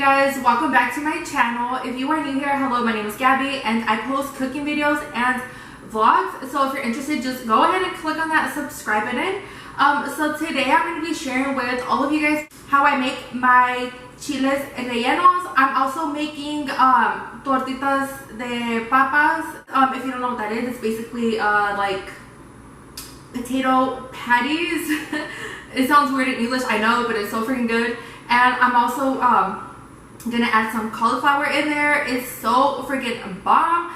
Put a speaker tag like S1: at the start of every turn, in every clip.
S1: guys, welcome back to my channel. If you are new here, hello, my name is Gabby and I post cooking videos and vlogs. So if you're interested, just go ahead and click on that subscribe button. So today I'm going to be sharing with all of you guys how I make my chiles rellenos. I'm also making tortitas de papas. If you don't know what that is, it's basically like potato patties. It sounds weird in English, I know, but it's so freaking good. And I'm also gonna add some cauliflower in there. It's so freaking bomb.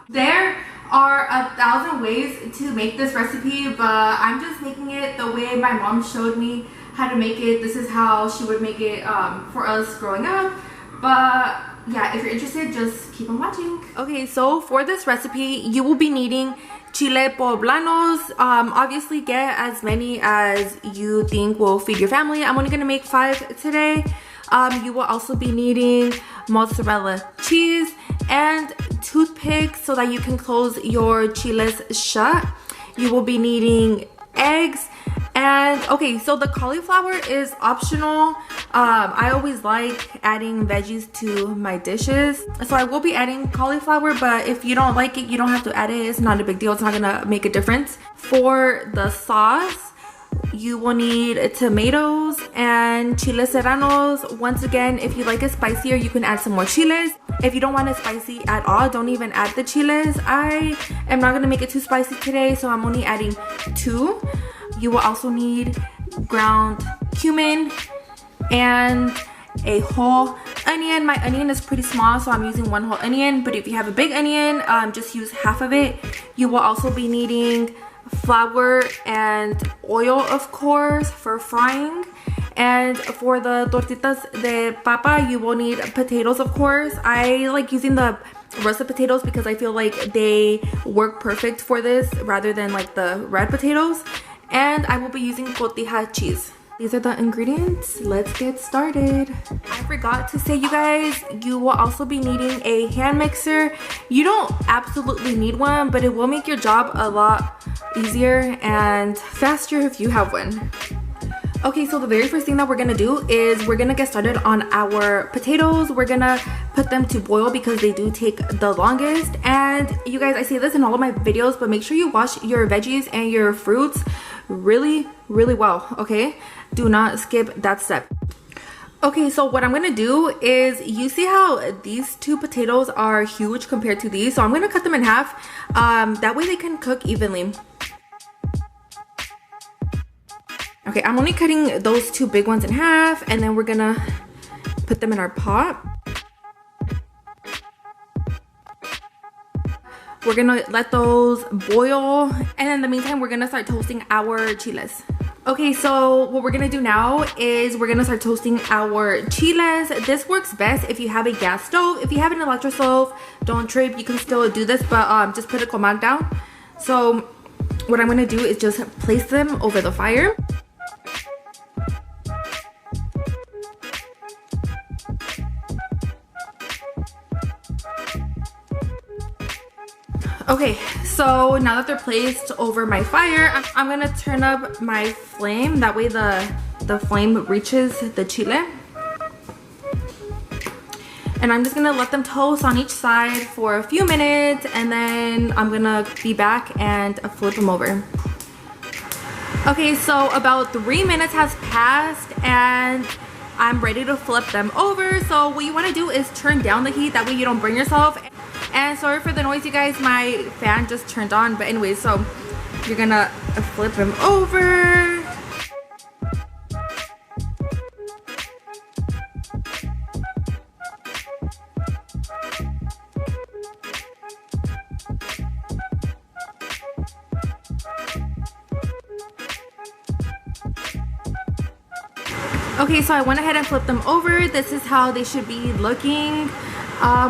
S1: There are 1,000 ways to make this recipe, but I'm just making it the way my mom showed me how to make it. This is how she would make it for us growing up. But yeah, if you're interested, just keep on watching. Okay, so for this recipe, you will be needing chile poblanos. Obviously get as many as you think will feed your family. I'm only gonna make 5 today. You will also be needing mozzarella cheese and toothpicks so that you can close your chiles shut. You will be needing eggs. And okay, so the cauliflower is optional. I always like adding veggies to my dishes, so I will be adding cauliflower, but if you don't like it, you don't have to add it. It's not a big deal. It's not gonna make a difference. For the sauce, you will need tomatoes and chiles serranos. Once again, if you like it spicier, you can add some more chiles. If you don't want it spicy at all, don't even add the chiles. I am not gonna make it too spicy today, so I'm only adding 2. You will also need ground cumin and a whole onion. My onion is pretty small, so I'm using 1 whole onion, but if you have a big onion, just use half of it. You will also be needing flour and oil, of course, for frying. And for the tortitas de papa, you will need potatoes, of course. I like using the russet potatoes because I feel like they work perfect for this rather than like the red potatoes. And I will be using cotija cheese. These are the ingredients. Let's get started. I forgot to say, you guys, you will also be needing a hand mixer. You don't absolutely need one, but it will make your job a lot easier and faster if you have one. Okay, so the very first thing that we're gonna do is we're gonna get started on our potatoes. We're gonna put them to boil because they do take the longest. And you guys, I say this in all of my videos, but make sure you wash your veggies and your fruits really well, okay? Do not skip that step. Okay, so what I'm gonna do is, you see how these 2 potatoes are huge compared to these? So I'm gonna cut them in half. That way they can cook evenly. Okay, I'm only cutting those 2 big ones in half, and then we're gonna put them in our pot. We're gonna let those boil, and in the meantime, we're gonna start toasting our chiles. Okay, so what we're gonna do now is we're gonna start toasting our chiles. This works best if you have a gas stove. If you have an electric stove, don't trip, you can still do this, but just put a command down. So what I'm gonna do is just place them over the fire. Okay, so now that they're placed over my fire, I'm gonna turn up my flame. That way the flame reaches the chile. And I'm just gonna let them toast on each side for a few minutes, and then I'm gonna be back and flip them over. Okay, so about 3 minutes has passed and I'm ready to flip them over. So what you wanna do is turn down the heat, that way you don't burn yourself. And sorry for the noise, you guys, my fan just turned on. But anyway, so you're gonna flip them over. Okay, so I went ahead and flipped them over. This is how they should be looking.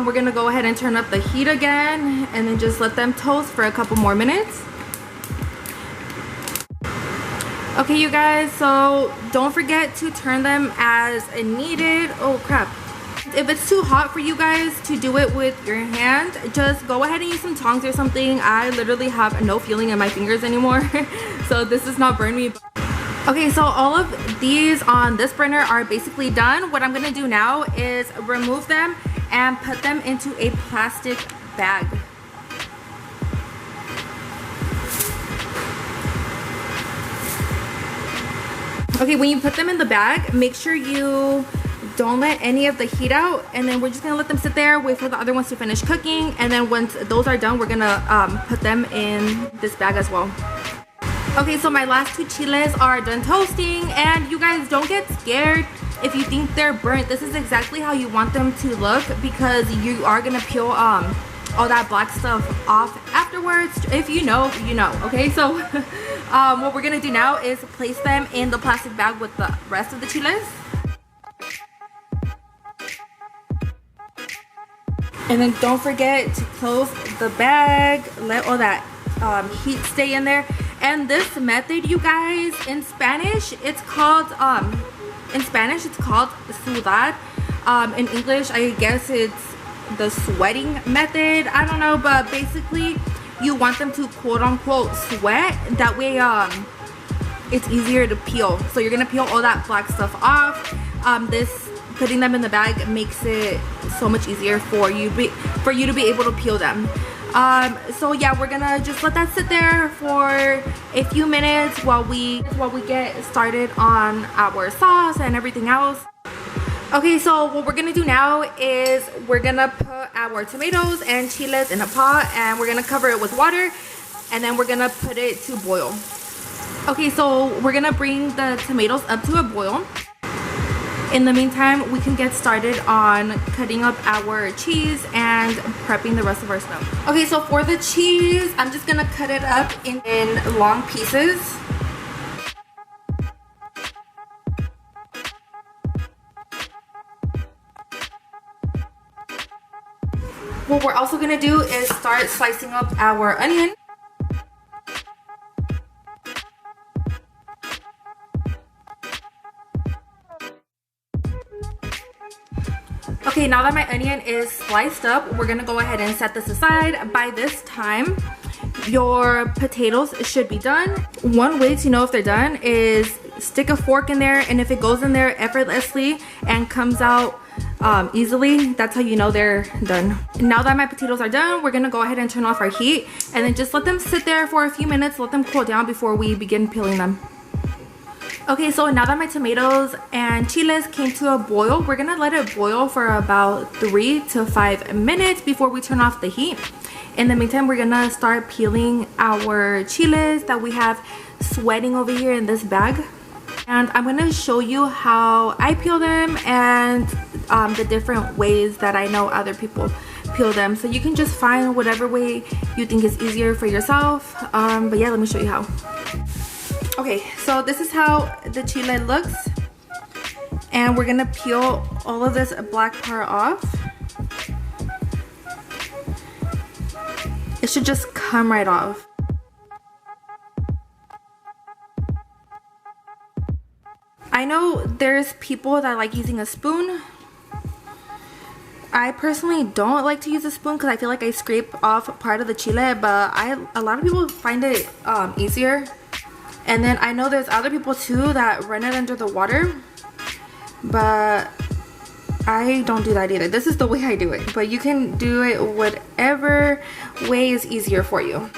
S1: We're gonna go ahead and turn up the heat again and then just let them toast for a couple more minutes. Okay, you guys, so don't forget to turn them as needed. Oh crap. If it's too hot for you guys to do it with your hand, just go ahead and use some tongs or something. I literally have no feeling in my fingers anymore, so this does not burn me. Okay, so all of these on this burner are basically done. What I'm gonna do now is remove them and put them into a plastic bag. Okay, when you put them in the bag, make sure you don't let any of the heat out, and then we're just gonna let them sit there, wait for the other ones to finish cooking, and then once those are done, we're gonna put them in this bag as well. Okay, so my last two chiles are done toasting, and you guys don't get scared if you think they're burnt. This is exactly how you want them to look, because you are gonna peel all that black stuff off afterwards. If you know, you know. Okay, so what we're gonna do now is place them in the plastic bag with the rest of the chiles. And then don't forget to close the bag, let all that heat stay in there. And this method, you guys, in Spanish it's called sudar. In English, I guess it's the sweating method. I don't know, but basically you want them to quote unquote sweat. That way it's easier to peel. So you're gonna peel all that black stuff off. Putting them in the bag makes it so much easier for you to be able to peel them. So yeah, we're gonna just let that sit there for a few minutes while we get started on our sauce and everything else. Okay, so what we're gonna do now is we're gonna put our tomatoes and chiles in a pot, and we're gonna cover it with water, and then we're gonna put it to boil. Okay, so we're gonna bring the tomatoes up to a boil. In the meantime, we can get started on cutting up our cheese and prepping the rest of our stuff. Okay, so for the cheese, I'm just gonna cut it up in long pieces. What we're also gonna do is start slicing up our onion. Okay, now that my onion is sliced up, we're gonna go ahead and set this aside. By this time, your potatoes should be done. One way to know if they're done is stick a fork in there, and if it goes in there effortlessly and comes out easily, that's how you know they're done. Now that my potatoes are done, we're gonna go ahead and turn off our heat, and then just let them sit there for a few minutes, let them cool down before we begin peeling them. Okay, so now that my tomatoes and chiles came to a boil, we're gonna let it boil for about 3 to 5 minutes before we turn off the heat. In the meantime, we're gonna start peeling our chiles that we have sweating over here in this bag. And I'm gonna show you how I peel them and the different ways that I know other people peel them. So you can just find whatever way you think is easier for yourself. But yeah, let me show you how. Okay, so this is how the chile looks, and we're gonna peel all of this black part off. It should just come right off. I know there's people that like using a spoon. I personally don't like to use a spoon because I feel like I scrape off part of the chile, but a lot of people find it easier. And then I know there's other people too that run it under the water, but I don't do that either. This is the way I do it, but you can do it whatever way is easier for you.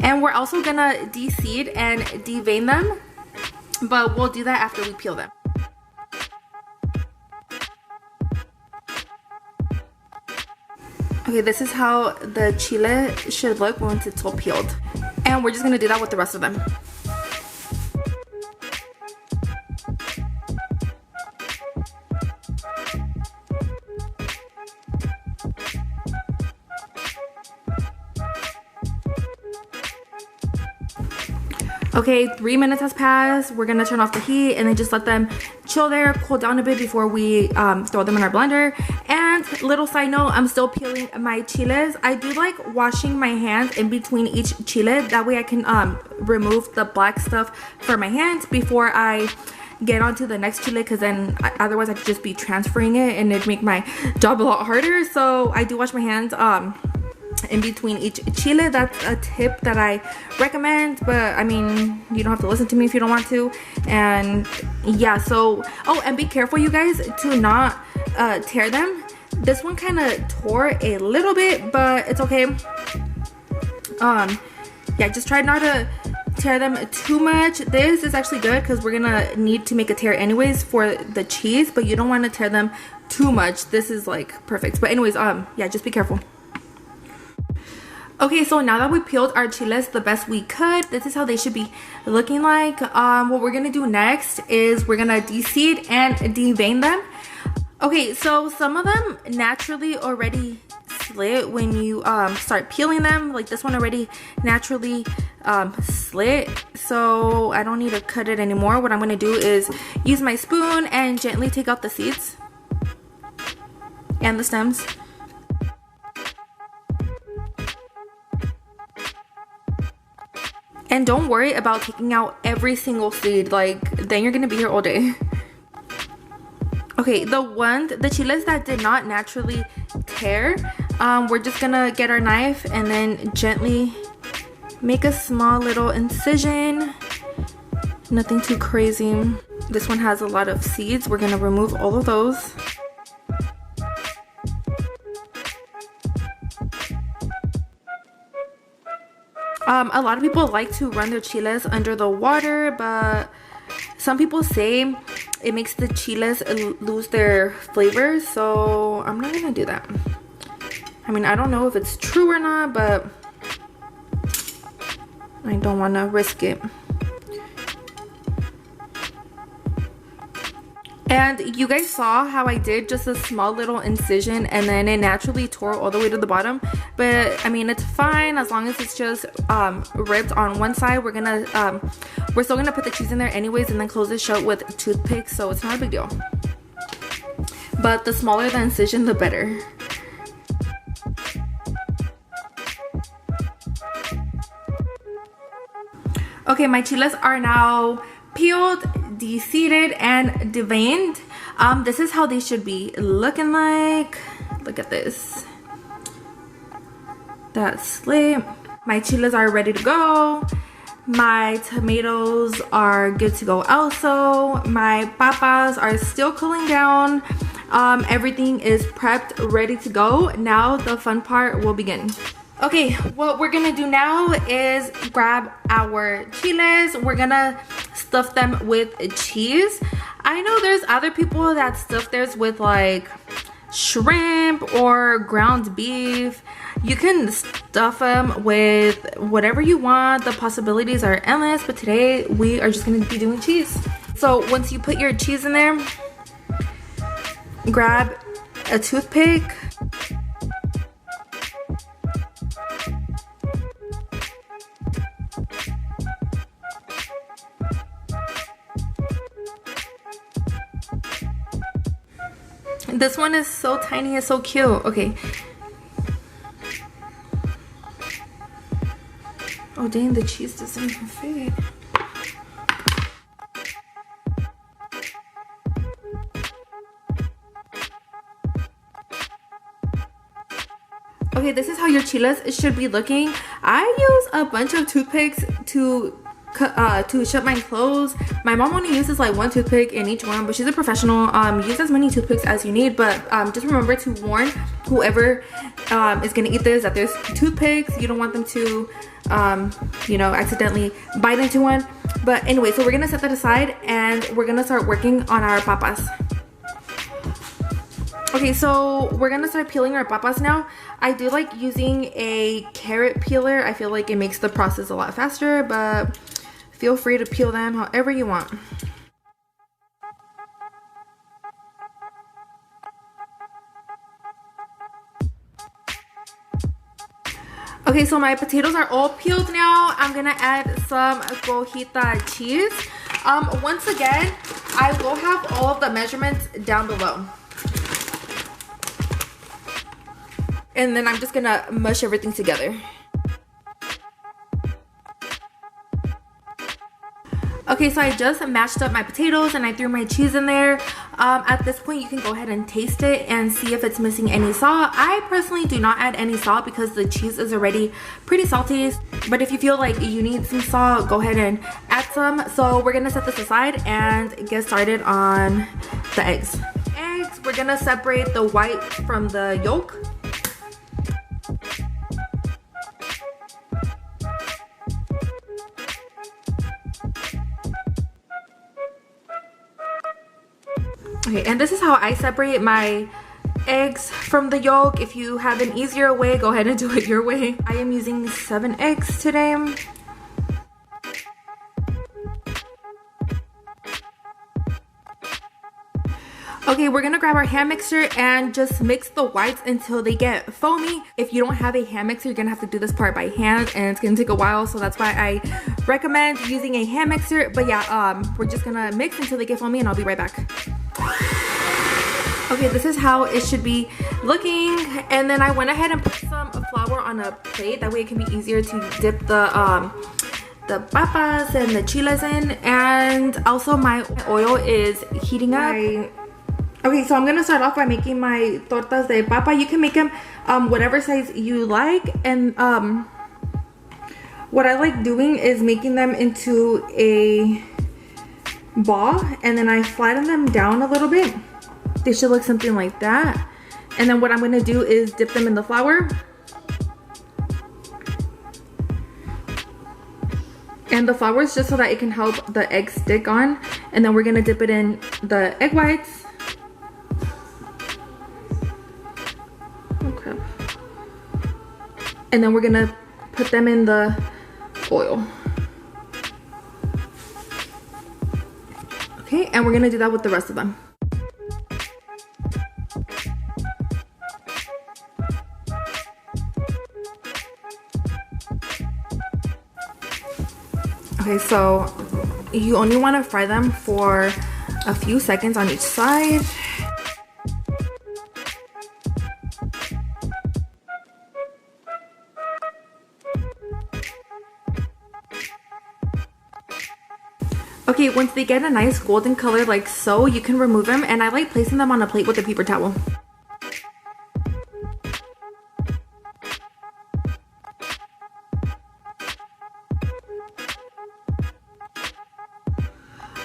S1: And we're also gonna de-seed and de-vein them, but we'll do that after we peel them. Okay, this is how the chile should look once it's all peeled. And we're just gonna do that with the rest of them. Okay, 3 minutes has passed. We're gonna turn off the heat and then just let them chill there, cool down a bit before we throw them in our blender. And little side note, I'm still peeling my chiles. I do like washing my hands in between each chile. That way I can remove the black stuff from my hands before I get onto the next chile, because then otherwise I could just be transferring it and it'd make my job a lot harder. So I do wash my hands in between each chile. That's a tip that I recommend, but I mean, you don't have to listen to me if you don't want to. And yeah, so oh, and be careful, you guys, to not tear them. This one kind of tore a little bit, but it's okay. Yeah, just try not to tear them too much. This is actually good because we're gonna need to make a tear anyways for the cheese, but you don't want to tear them too much. This is like perfect. But anyways, yeah, just be careful. Okay, so now that we peeled our chiles the best we could, this is how they should be looking like. What we're gonna do next is we're gonna de-seed and devein them. Okay, so some of them naturally already slit when you start peeling them. Like this one already naturally slit, so I don't need to cut it anymore. What I'm gonna do is use my spoon and gently take out the seeds and the stems. And don't worry about taking out every single seed, like then you're gonna be here all day. Okay, the chiles that did not naturally tear, we're just gonna get our knife and then gently make a small little incision. Nothing too crazy. This one has a lot of seeds. We're gonna remove all of those. A lot of people like to run their chiles under the water, but some people say it makes the chiles lose their flavor, so I'm not gonna do that. I mean, I don't know if it's true or not, but I don't want to risk it. And you guys saw how I did just a small little incision and then it naturally tore all the way to the bottom. But I mean, it's fine as long as it's just ripped on one side. We're still gonna put the cheese in there anyways and then close it shut with toothpicks, so it's not a big deal. But the smaller the incision, the better. Okay, my chiles are now peeled, de-seeded, and deveined. This is how they should be looking like. Look at this. That's slit. My chiles are ready to go. My tomatoes are good to go also. My papas are still cooling down. Everything is prepped, ready to go. Now the fun part will begin. Okay, what we're gonna do now is grab our chiles. We're gonna stuff them with cheese. I know there's other people that stuff theirs with like shrimp or ground beef. You can stuff them with whatever you want. The possibilities are endless, but today we are just gonna be doing cheese. So once you put your cheese in there, grab a toothpick. This one is so tiny, it's so cute. Okay. Oh dang, the cheese doesn't even fit. Okay, this is how your chiles should be looking. I use a bunch of toothpicks to shut mine closed. My mom only uses like one toothpick in each one, but she's a professional. Use as many toothpicks as you need, but just remember to warn whoever is gonna eat this that there's toothpicks. You don't want them to you know, accidentally bite into one. But anyway, so we're gonna set that aside and we're gonna start working on our papas. Okay, so we're gonna start peeling our papas now. I do like using a carrot peeler. I feel like it makes the process a lot faster, but feel free to peel them however you want. Okay, so my potatoes are all peeled now. I'm gonna add some cotija cheese. Once again, I will have all of the measurements down below. And then I'm just gonna mush everything together. Okay, so I just mashed up my potatoes and I threw my cheese in there. At this point, you can go ahead and taste it and see if it's missing any salt. I personally do not add any salt because the cheese is already pretty salty. But if you feel like you need some salt, go ahead and add some. So we're gonna set this aside and get started on the eggs. We're gonna separate the white from the yolk. Okay, and this is how I separate my eggs from the yolk. If you have an easier way, go ahead and do it your way. I am using 7 eggs today. Okay, we're gonna grab our hand mixer and just mix the whites until they get foamy. If you don't have a hand mixer, you're gonna have to do this part by hand and it's gonna take a while, so that's why I recommend using a hand mixer. But yeah, we're just gonna mix until they get foamy and I'll be right back. Okay, this is how it should be looking. And then I went ahead and put some flour on a plate. That way it can be easier to dip the papas and the chiles in. And also my oil is heating up. Okay, so I'm gonna start off by making my tortas de papa. You can make them whatever size you like. And what I like doing is making them into a ball and then I flatten them down a little bit. They should look something like that. And then what I'm gonna do is dip them in the flour. And the flour is just so that it can help the egg stick on. And then we're gonna dip it in the egg whites. Okay. And then we're gonna put them in the oil. Okay, and we're gonna do that with the rest of them. Okay, so you only want to fry them for a few seconds on each side. Okay, once they get a nice golden color like so, you can remove them, and I like placing them on a plate with a paper towel.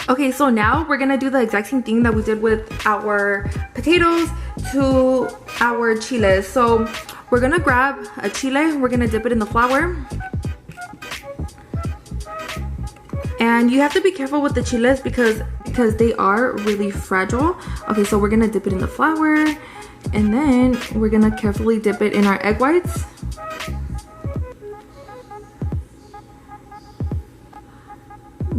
S1: Okay, so now we're gonna do the exact same thing that we did with our potatoes to our chiles. So we're gonna grab a chile, we're gonna dip it in the flour. And you have to be careful with the chiles because they are really fragile. Okay, so we're gonna dip it in the flour and then we're gonna carefully dip it in our egg whites.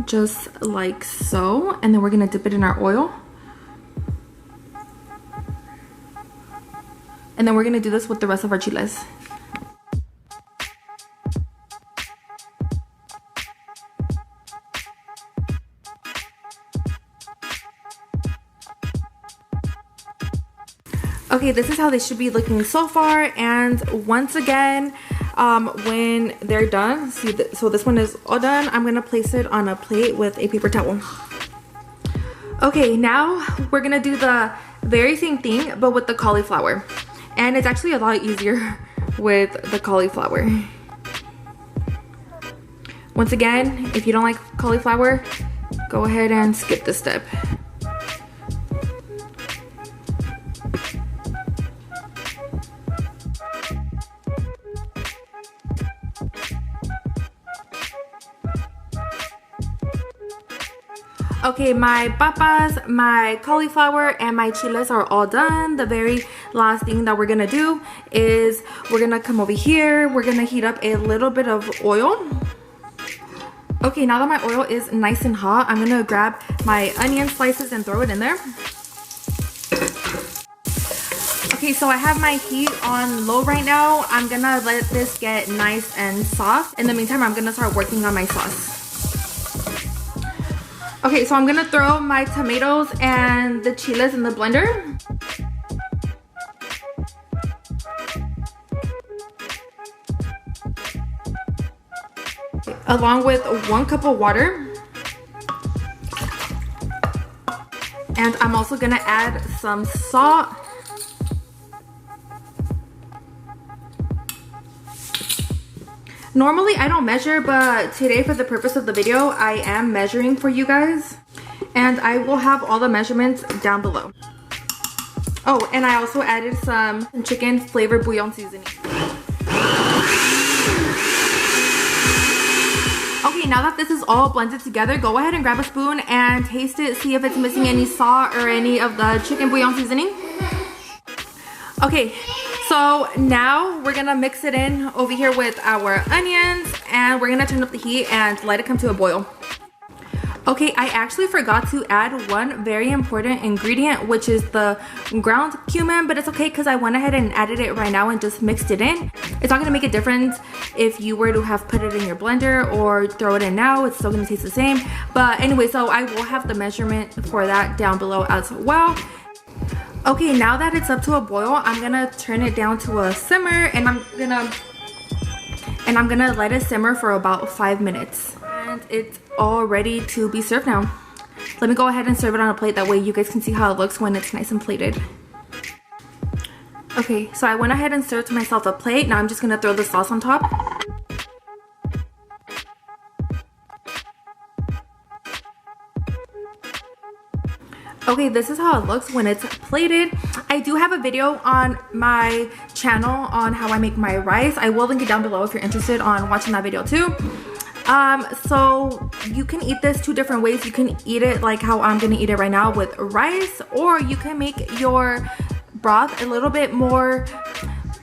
S1: Just like so, and then we're gonna dip it in our oil. And then we're gonna do this with the rest of our chiles. Okay, this is how they should be looking so far. And once again, when they're done, see, so this one is all done. I'm gonna place it on a plate with a paper towel. Okay, now we're gonna do the very same thing, but with the cauliflower. And it's actually a lot easier with the cauliflower. Once again, if you don't like cauliflower, go ahead and skip this step. Okay, my papas, my cauliflower, and my chiles are all done. The very last thing that we're gonna do is we're gonna come over here. We're gonna heat up a little bit of oil. Okay, now that my oil is nice and hot, I'm gonna grab my onion slices and throw it in there. Okay, so I have my heat on low right now. I'm gonna let this get nice and soft. In the meantime, I'm gonna start working on my sauce. Okay, so I'm gonna throw my tomatoes and the chiles in the blender. Along with 1 cup of water. And I'm also gonna add some salt. Normally I don't measure, but today for the purpose of the video, I am measuring for you guys. And I will have all the measurements down below. Oh, and I also added some chicken flavored bouillon seasoning. Okay, now that this is all blended together, go ahead and grab a spoon and taste it. See if it's missing any salt or any of the chicken bouillon seasoning. Okay, so now we're gonna mix it in over here with our onions, and we're gonna turn up the heat and let it come to a boil. Okay, I actually forgot to add one very important ingredient, which is the ground cumin, but it's okay because I went ahead and added it right now and just mixed it in. It's not gonna make a difference if you were to have put it in your blender or throw it in now. It's still gonna taste the same. But anyway, so I will have the measurement for that down below as well. Okay, now that it's up to a boil, I'm gonna turn it down to a simmer, and I'm gonna let it simmer for about 5 minutes. And it's all ready to be served now. Let me go ahead and serve it on a plate, that way you guys can see how it looks when it's nice and plated. Okay, so I went ahead and served myself a plate. Now I'm just gonna throw the sauce on top. Okay, this is how it looks when it's plated. I do have a video on my channel on how I make my rice. I will link it down below if you're interested on watching that video too. So you can eat this 2 different ways. You can eat it like how I'm gonna eat it right now with rice, or you can make your broth a little bit more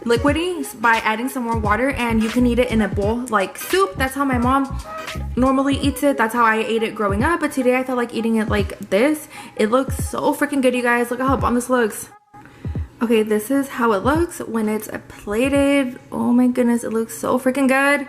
S1: liquidy by adding some more water, and you can eat it in a bowl like soup. That's how my mom normally eats it. That's how I ate it growing up, but today I felt like eating it like this. It looks so freaking good, you guys. Look at how bomb this looks. Okay, this is how it looks when it's plated. Oh my goodness, it looks so freaking good.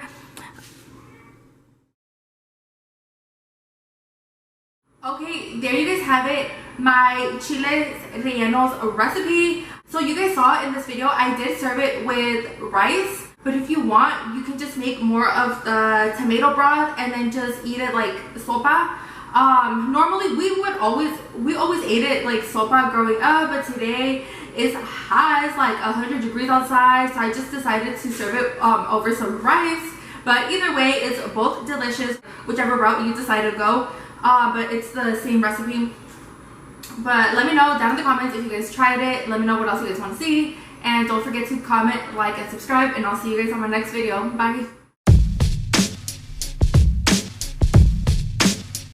S1: Okay, there you guys have it, my chiles rellenos recipe. So you guys saw in this video, I did serve it with rice, but if you want, you can just make more of the tomato broth and then just eat it like sopa. Normally we always ate it like sopa growing up, but today it's hot, it's like 100 degrees outside, so I just decided to serve it over some rice. But either way, it's both delicious, whichever route you decide to go. But it's the same recipe. But let me know down in the comments if you guys tried it. Let me know what else you guys want to see, and don't forget to comment, like, and subscribe, and I'll see you guys on my next video. Bye.